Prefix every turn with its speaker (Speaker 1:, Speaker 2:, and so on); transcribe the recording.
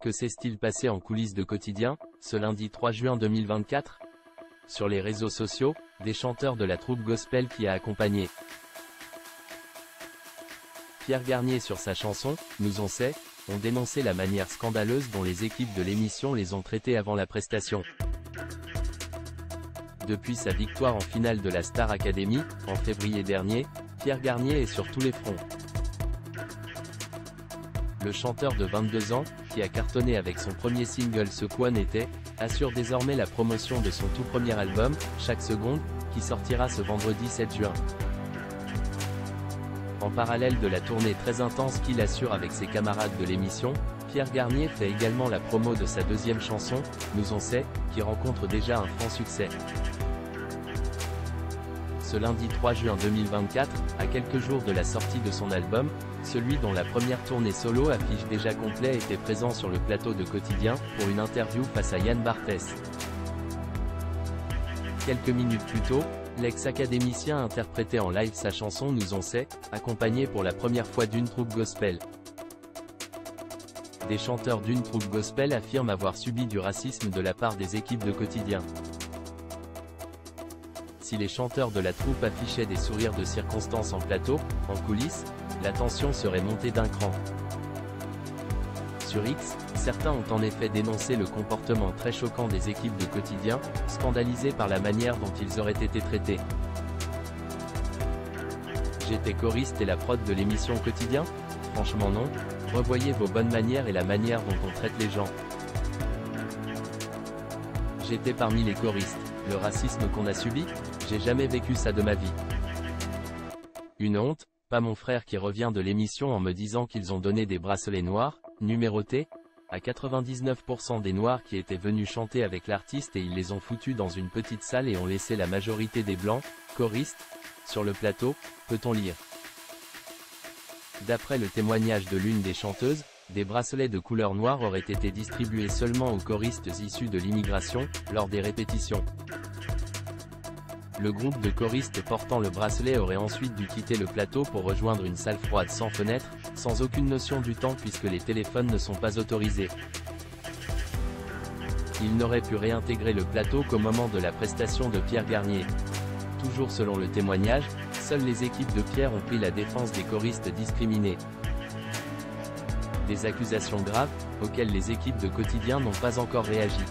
Speaker 1: Que s'est-il passé en coulisses de Quotidien, ce lundi 3 juin 2024? Sur les réseaux sociaux, des chanteurs de la troupe gospel qui a accompagné Pierre Garnier sur sa chanson « Nous on sait », ont dénoncé la manière scandaleuse dont les équipes de l'émission les ont traités avant la prestation. Depuis sa victoire en finale de la Star Academy, en février dernier, Pierre Garnier est sur tous les fronts. Le chanteur de 22 ans, qui a cartonné avec son premier single Ce quoi n'était, assure désormais la promotion de son tout premier album, Chaque seconde, qui sortira ce vendredi 7 juin. En parallèle de la tournée très intense qu'il assure avec ses camarades de l'émission, Pierre Garnier fait également la promo de sa deuxième chanson, Nous on sait, qui rencontre déjà un franc succès. Ce lundi 3 juin 2024, à quelques jours de la sortie de son album, celui dont la première tournée solo affiche déjà complet était présent sur le plateau de Quotidien, pour une interview face à Yann Barthès. Quelques minutes plus tôt, l'ex-académicien interprétait en live sa chanson Nous on sait, accompagné pour la première fois d'une troupe gospel. Des chanteurs d'une troupe gospel affirment avoir subi du racisme de la part des équipes de Quotidien. Si les chanteurs de la troupe affichaient des sourires de circonstance en plateau, en coulisses, la tension serait montée d'un cran. Sur X, certains ont en effet dénoncé le comportement très choquant des équipes de Quotidien, scandalisés par la manière dont ils auraient été traités. J'étais choriste et la prod de l'émission Quotidien? Franchement non, revoyez vos bonnes manières et la manière dont on traite les gens. J'étais parmi les choristes, le racisme qu'on a subi? J'ai jamais vécu ça de ma vie. Une honte, pas mon frère qui revient de l'émission en me disant qu'ils ont donné des bracelets noirs, numérotés, à 99% des noirs qui étaient venus chanter avec l'artiste et ils les ont foutus dans une petite salle et ont laissé la majorité des blancs, choristes, sur le plateau, peut-on lire. D'après le témoignage de l'une des chanteuses, des bracelets de couleur noire auraient été distribués seulement aux choristes issus de l'immigration, lors des répétitions. Le groupe de choristes portant le bracelet aurait ensuite dû quitter le plateau pour rejoindre une salle froide sans fenêtre, sans aucune notion du temps puisque les téléphones ne sont pas autorisés. Ils n'auraient pu réintégrer le plateau qu'au moment de la prestation de Pierre Garnier. Toujours selon le témoignage, seules les équipes de Pierre ont pris la défense des choristes discriminés. Des accusations graves, auxquelles les équipes de Quotidien n'ont pas encore réagi.